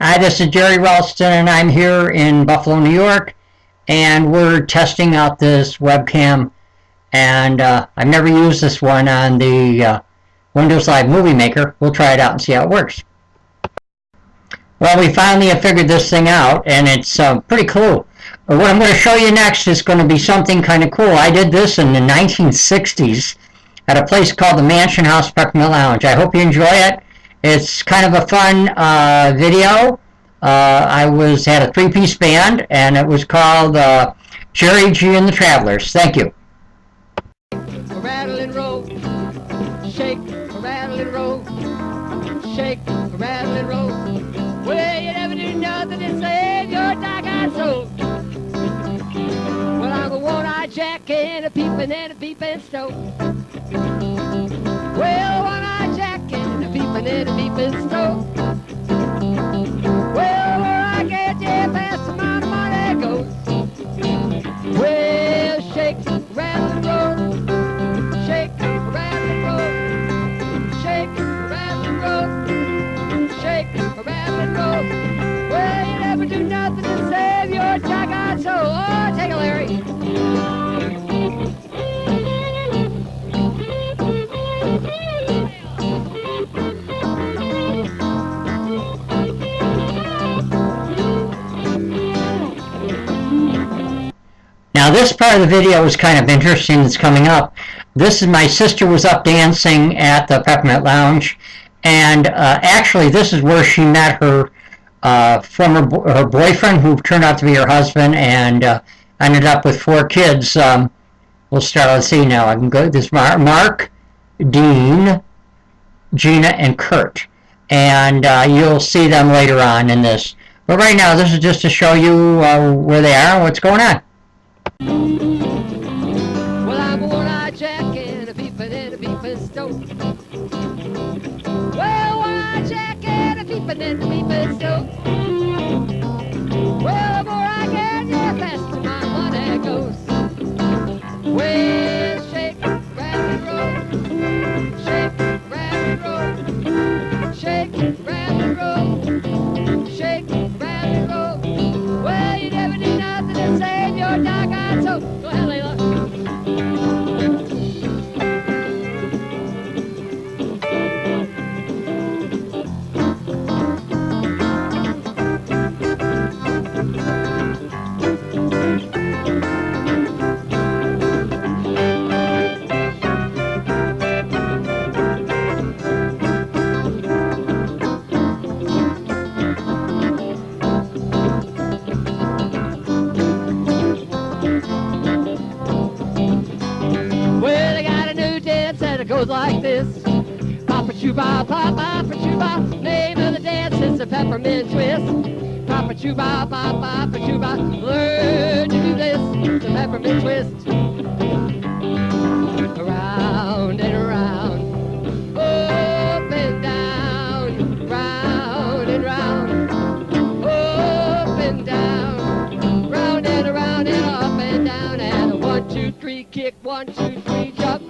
Hi, this is Gerry Ralston, and I'm here in Buffalo, New York, and we're testing out this webcam. And I've never used this one on the Windows Live Movie Maker. We'll try it out and see how it works. Well, we finally have figured this thing out, and it's pretty cool. What I'm going to show you next is going to be something kind of cool. I did this in the 1960s at a place called the Mansion House Peppermint Lounge. I hope you enjoy it. It's kind of a fun video. I had a three-piece band, and it was called Gerry Gee and the Travelers. Thank you. Rattle and roll, shake, rattle and roll, shake, rattle and roll. Well, you never do nothing to save your doggone soul. Well, I'm a one-eyed jack and a peeping and a peeping stone. Well, one-eyed jack and a peeping and a peeping stone. Well, where I get there past the mountain, money goes. Well, shake, rattle and roll, shake, rattle and roll, shake, rattle and roll, shake, rattle and roll. Well, you never do nothing to save your doggone soul. Oh, take a Larry. Now this part of the video is kind of interesting. It's coming up. This is my sister was up dancing at the Peppermint Lounge, and actually this is where she met her her boyfriend, who turned out to be her husband, and ended up with 4 kids. We'll start. Let's see now. I can go. This Mark, Dean, Gina, and Kurt, and you'll see them later on in this. But right now, this is just to show you where they are and what's going on. Well, I'm a one-eyed jack and a peeping stone. Well, one-eyed jack and a peeping stone. Well, the more I get, the faster my money goes. Well, shake, rattle and roll, shake, rattle and roll, shake, rattle and roll, shake, rattle and roll. Well, you never do nothing to save your doggone soul. Go ahead, Layla. Goes like this. Papa Chuba, Papa Chuba. Name of the dance is the peppermint twist. Papa Chuba, Papa Chuba. Learn to do this, the peppermint twist. Around and around, up and down, round and round, up and down, round and around and up and down, and a 1, 2, 3 kick, 1, 2, 3 jump.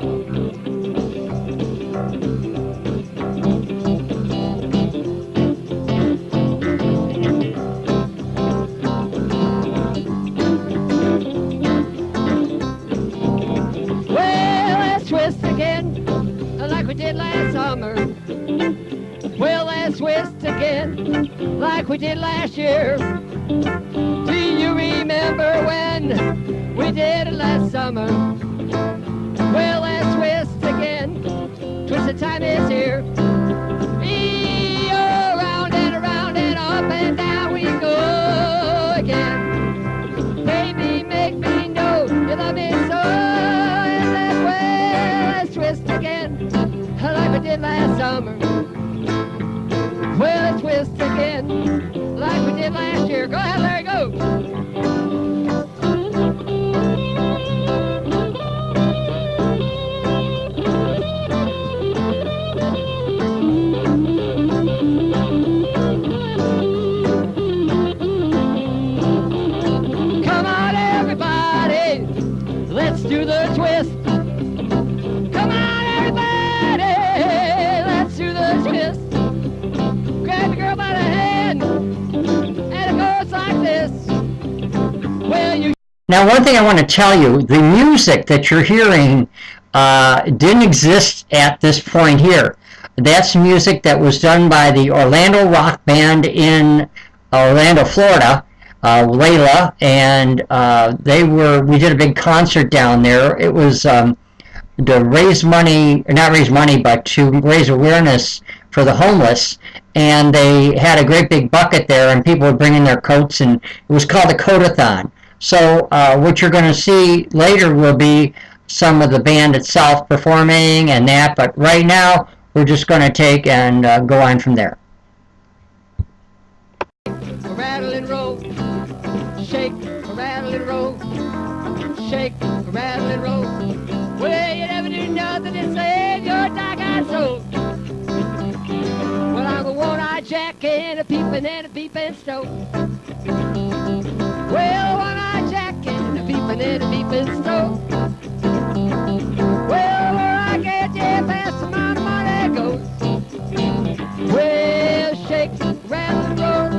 Twist again, like we did last summer. Well, let's twist again, like we did last year. Do you remember when we did it last summer? Well, let's twist again, twisted time is here. Around and up and down we go again. Baby, make me know you love me so. Twist again, like we did last summer. Well, let's twist again, like we did last year. Go ahead, Larry, go. Come on, everybody, let's do the twist. Let's do the twist. Grab the girl by the hand. Now, one thing I want to tell you, the music that you're hearing didn't exist at this point here. That's music that was done by the Orlando Rock Band in Orlando, Florida, Layla, and we did a big concert down there. It was to raise money, not raise money, but to raise awareness for the homeless. And they had a great big bucket there, and people would bring in their coats, and it was called a coat-a-thon. So what you're going to see later will be some of the band itself performing and that, but right now we're just going to take and go on from there. Rattle and roll, shake, rattle and roll, shake, rattle and roll. Well, you never do nothing to save your doggone soul. Well, I'm a one-eyed jack and a peeping stove. Well, one-eyed jack and a peeping stove. Well, where I get you past the amount of money goes. Well, shake, rattle and roll,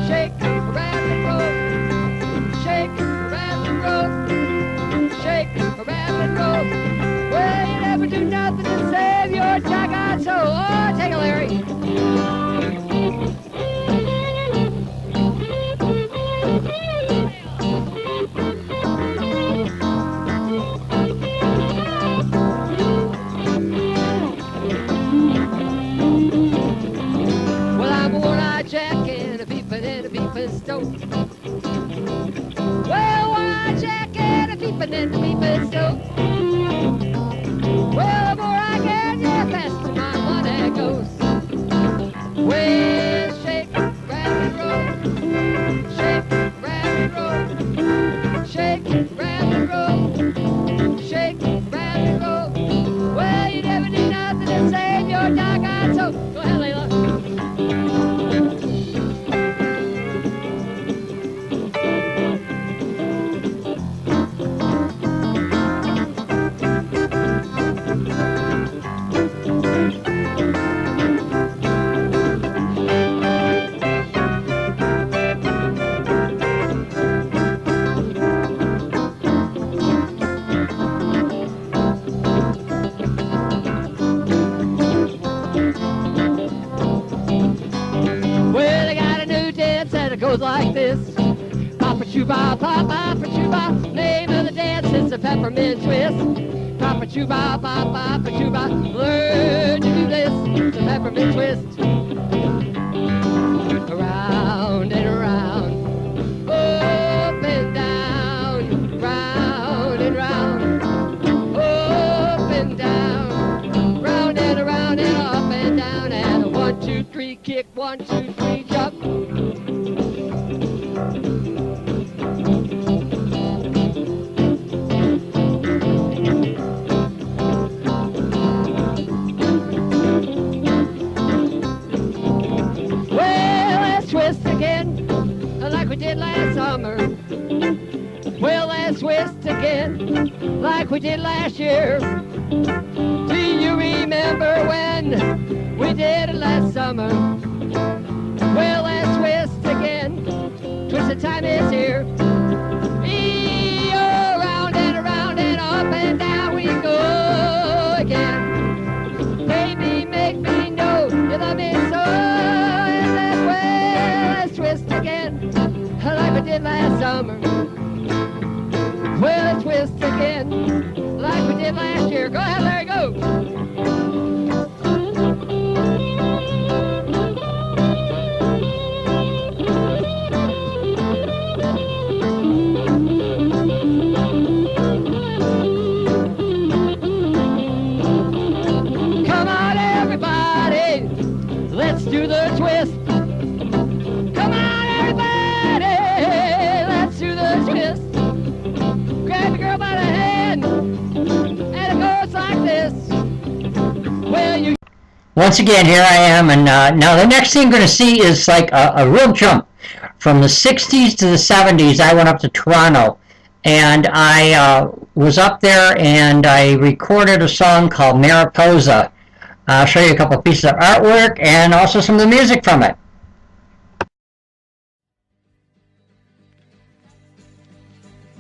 shake, rattle and roll, shake, rattle and roll, shake, rattle and roll. Well, you never do nothing to save your doggone soul. Oh, take it, Larry. Stove. Well, one-eyed jack and a peeping in the peeping stove. Well, the more I get, the faster my money goes. Well, shake, rattle and roll, shake, rattle and roll, shake, rattle and roll, shake, rattle and roll. Well, you never do nothing to save your doggone soul. Go ahead, Layla. It goes like this. Papa-choo-ba, papa-choo-ba. Name of the dance is the peppermint twist. Papa-choo-ba, papa-choo-ba. Learn to do this, the peppermint twist. Around and around, up and down, round and round, up and down, round and around and up and down. And a 1, 2, 3 kick, 1, 2, 3 jump. Well, let's twist again, like we did last year. Do you remember when we did it last summer? Well, let's twist again, twisted time is here. Around and up and down we go again. Baby, make me know you love me so. And then, well, let's twist again, like we did last summer. Well, let's twist again, like we did last year. Go ahead, Larry, go. Come on, everybody, let's do the twist. Come on, everybody, let's do the twist. Grab the girl by the hand, and it goes like this. Well, you. Once again, here I am, and now the next thing you're going to see is like a real jump. From the 60s to the 70s, I went up to Toronto, and I was up there, and I recorded a song called Mariposa. I'll show you a couple of pieces of artwork, and also some of the music from it. 'Cause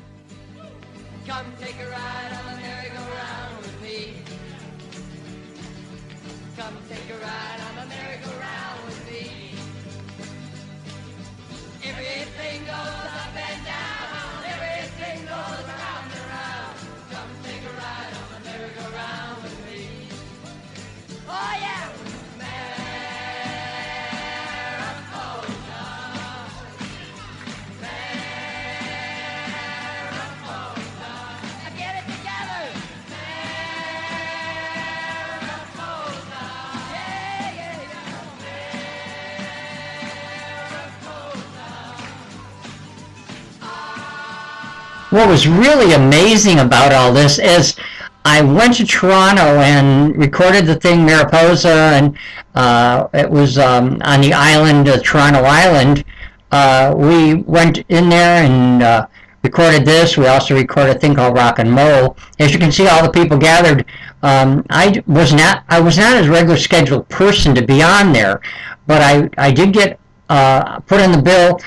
what was really amazing about all this is I went to Toronto and recorded the thing Mariposa, and it was on the island, Toronto Island. We went in there and recorded this. We also recorded a thing called Rock and Roll. As you can see, all the people gathered. I was not a regular scheduled person to be on there, but I did get put in the bill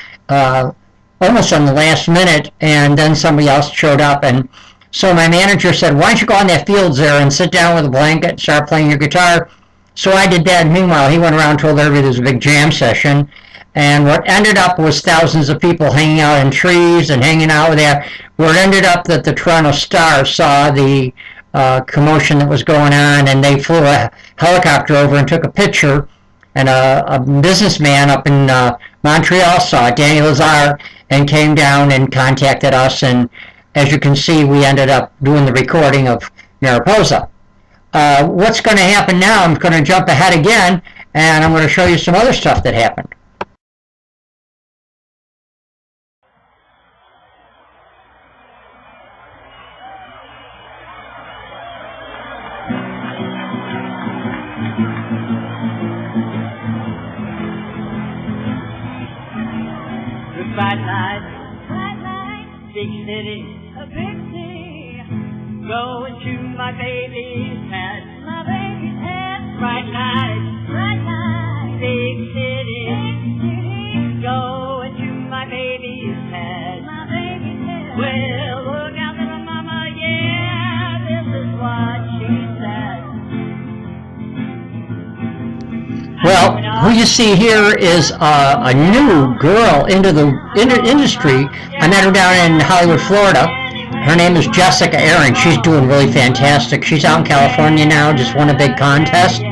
almost on the last minute, and then somebody else showed up, and so my manager said, why don't you go on that fields there and sit down with a blanket and start playing your guitar? So I did that, and meanwhile he went around and told everybody there was a big jam session, and what ended up was thousands of people hanging out in trees and hanging out there, where it ended up that the Toronto Star saw the commotion that was going on, and they flew a helicopter over and took a picture, and a businessman up in Montreal saw it, Danny Lazar, and came down and contacted us, and as you can see, we ended up doing the recording of Mariposa. What's going to happen now, I'm going to jump ahead again, and I'm going to show you some other stuff that happened. Bright lights, big city, a big city. Going to my baby's hat, Bright lights, big city, going to my baby's hat, Well, look out, little mama, yeah, this is what she said. Well, who you see here is a new girl into the industry. I met her down in Hollywood, Florida. Her name is Jessica Aaron. She's doing really fantastic. She's out in California now, just won a big contest.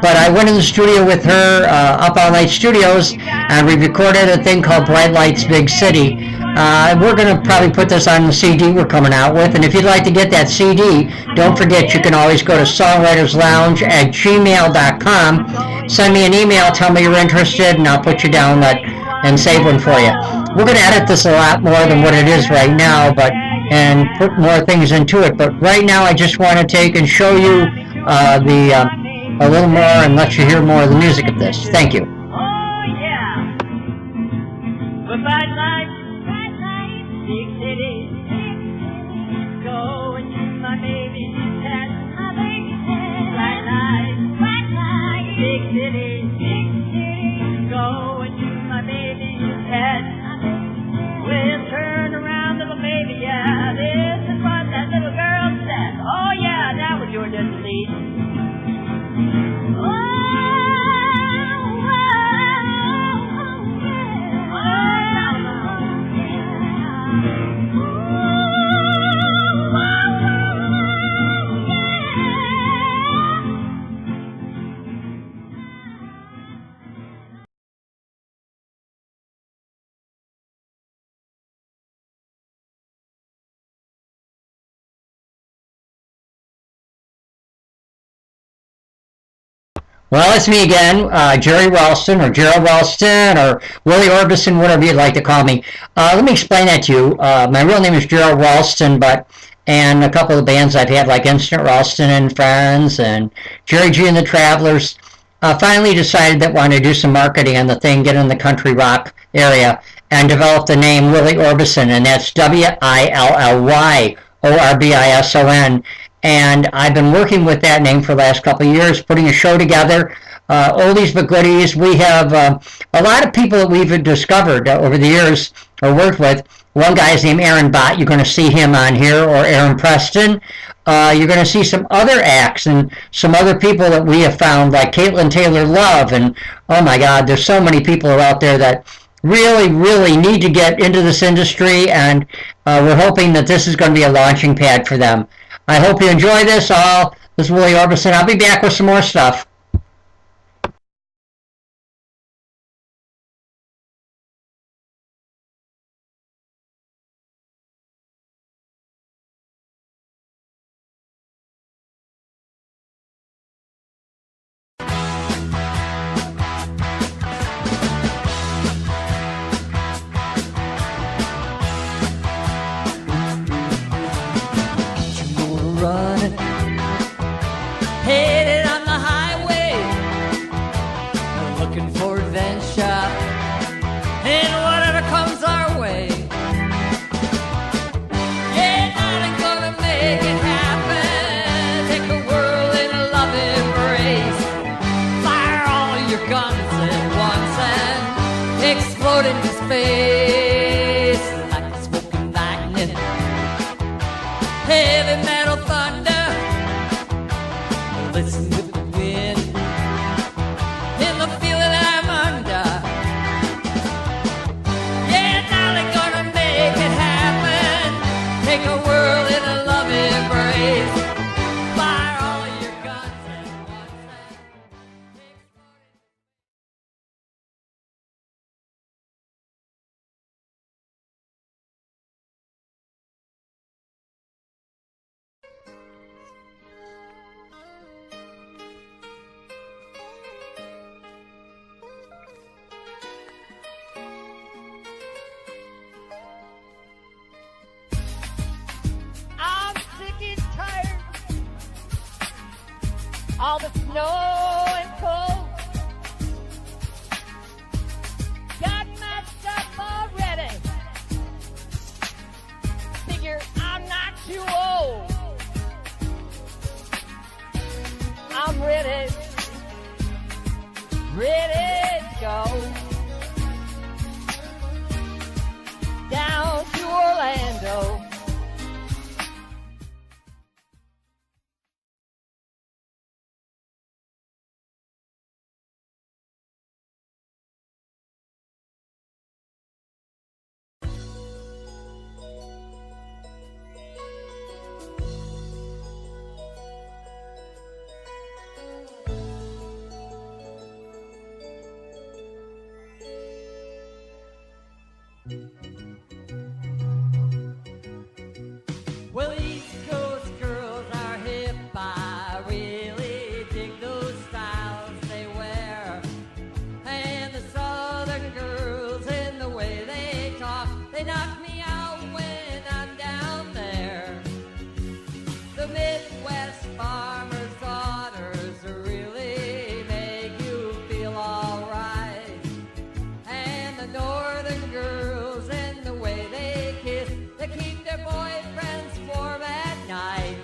But I went in the studio with her, Up All Night Studios, and we recorded a thing called Bright Lights, Big City. We're going to probably put this on the CD we're coming out with, and if you'd like to get that CD, don't forget you can always go to songwriterslounge@gmail.com, send me an email, tell me you're interested, and I'll put you down and save one for you. We're going to edit this a lot more than what it is right now, and put more things into it, but right now I just want to take and show you a little more and let you hear more of the music of this. Thank you. Oh, yeah. But bright lights, big city, going to my baby's hat, Bright lights, big city, going to my baby's hat. Well, turn around, little baby, yeah, this is what that little girl said. Oh, yeah, that was your destiny. Well, it's me again, Gerry Ralston, or Gerald Ralston, or Willy Orbison, whatever you'd like to call me. Let me explain that to you. My real name is Gerald Ralston, and a couple of bands I've had, like Instant Ralston and Friends, and Gerry Gee and the Travelers, finally decided that wanted to do some marketing on the thing, get in the country rock area, and developed the name Willy Orbison, and that's WILLY-ORBISON. And I've been working with that name for the last couple of years, putting a show together, oldies but goodies. We have a lot of people that we've discovered over the years or worked with. One guy is named Aaron Bott. You're going to see him on here, or Aaron Preston. You're going to see some other acts and some other people that we have found, like Caitlin Taylor Love. And oh my God, there's so many people out there that really, really need to get into this industry, and we're hoping that this is going to be a launching pad for them. I hope you enjoy this all. This is Willy Orbison. I'll be back with some more stuff. in one sand, explode into space like smoking lightning, heavy metal thunder. Listen with the wind in the feeling that I'm under. Yeah, darling, gonna make it happen. Take a whirl in a love embrace. Fire all of your guns in one sand. I'm sick and tired. All the snow and cold. Got my stuff already. Figure I'm not too old. I'm ready to go down to Orlando. Well, East Coast girls are hip. I really dig those styles they wear. And the Southern girls in the way they talk, they knock me out when I'm down there. The Midwest farmers' daughters really make you feel alright. And the Northern girls in the way they kiss, they keep their boyfriends warm at night.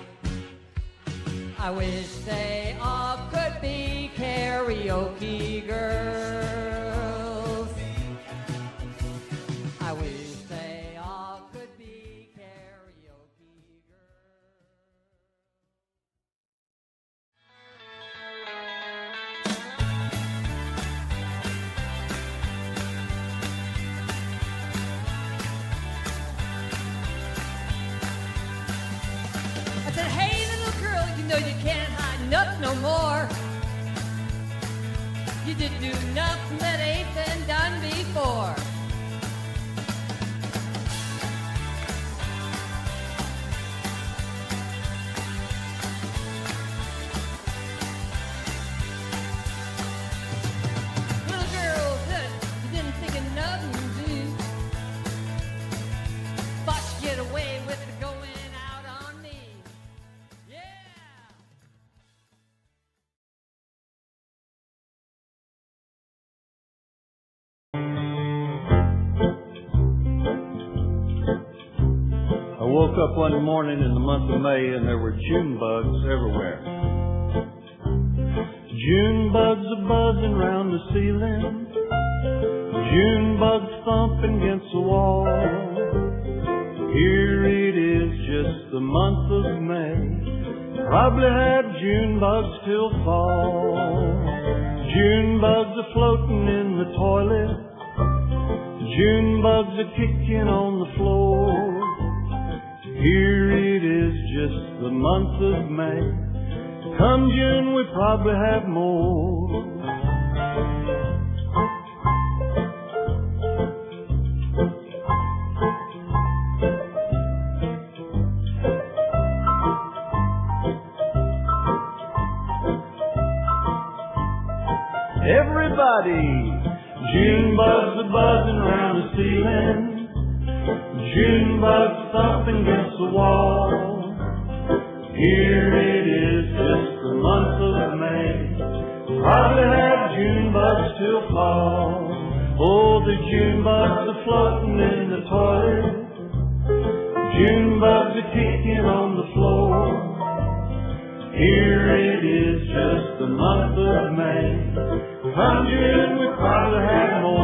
I wish they all could be karaoke girls. I wish they all could be karaoke girls. I said, hey, little girl, you know you can't hide nothing no more. You did do nothing that ain't been done before. Little girl, you didn't think of nothing, did you? Thought you'd get away with it going out on me. Yeah. I woke up one morning in the month of May and there were June bugs everywhere. June bugs are buzzing round the ceiling. June bugs thumping against the wall. Here it is, just the month of May. Probably have June bugs till fall. June bugs are floating in the toilet. June bugs are kicking on the floor. Here it is, just the month of May. Come June, we probably have more. Everybody, June bugs are buzzing around the ceiling. June bugs thumping against the wall. Here it is, just the month of May. Probably have June bugs till fall. Oh, the June bugs are floating in the toilet. June bugs are kicking on the floor. Here it is, just the month of May. 100, we probably have more.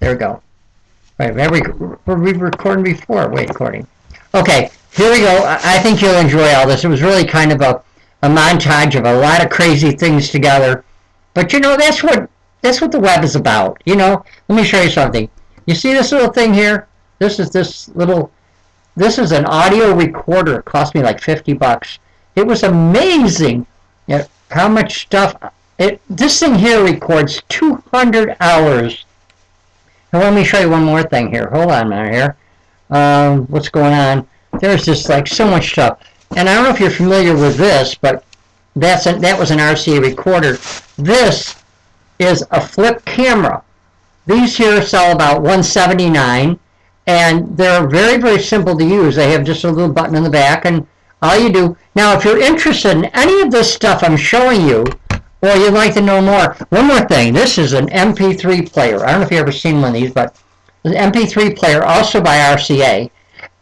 There we go. Wait, were we recording before? Wait, recording. Okay, here we go. I think you'll enjoy all this. It was really kind of a montage of a lot of crazy things together. But you know, that's what the web is about. You know, let me show you something. You see this little thing here? This is an audio recorder. It cost me like $50. It was amazing, you know, how much stuff. This thing here records 200 hours. Now let me show you one more thing here. Hold on a minute here. What's going on? There's just like so much stuff. And I don't know if you're familiar with this, but that was an RCA recorder. This is a flip camera. These here sell about $179, and they're very, very simple to use. They have just a little button in the back, and all you do. Now, if you're interested in any of this stuff I'm showing you, or you'd like to know more, one more thing. This is an MP3 player. I don't know if you've ever seen one of these, but an MP3 player, also by RCA.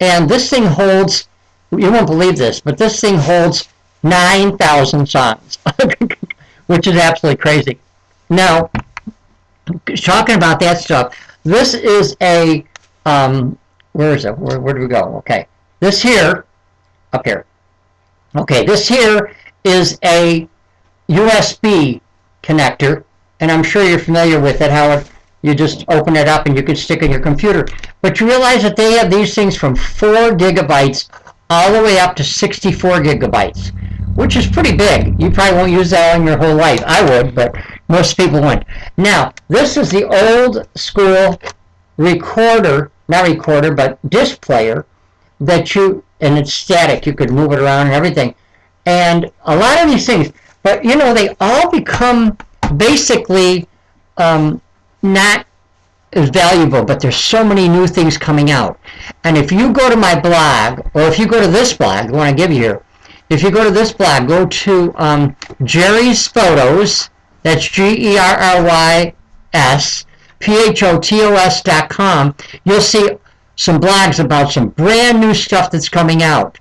And this thing holds, you won't believe this, but this thing holds 9,000 songs, which is absolutely crazy. Now, talking about that stuff, this is a, where is it? Where do we go? Okay. This here, up here. Okay, this here is a USB connector, and I'm sure you're familiar with it, how you just open it up and you can stick it in your computer. But you realize that they have these things from 4 gigabytes all the way up to 64 gigabytes, which is pretty big. You probably won't use that in your whole life. I would, but most people won't. Now, this is the old school recorder, not recorder, but disc player that and it's static. You could move it around and everything. And a lot of these things, but you know, they all become basically not as valuable, but there's so many new things coming out. And if you go to my blog, or if you go to this blog, the one I give you here, if you go to this blog, go to Gerry's Photos, that's GerrysPhotos.com, you'll see some blogs about some brand new stuff that's coming out.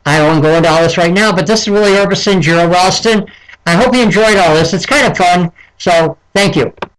I won't go into all this right now, but this is Willy Orbison, Gerald Ralston. I hope you enjoyed all this. It's kind of fun, so thank you.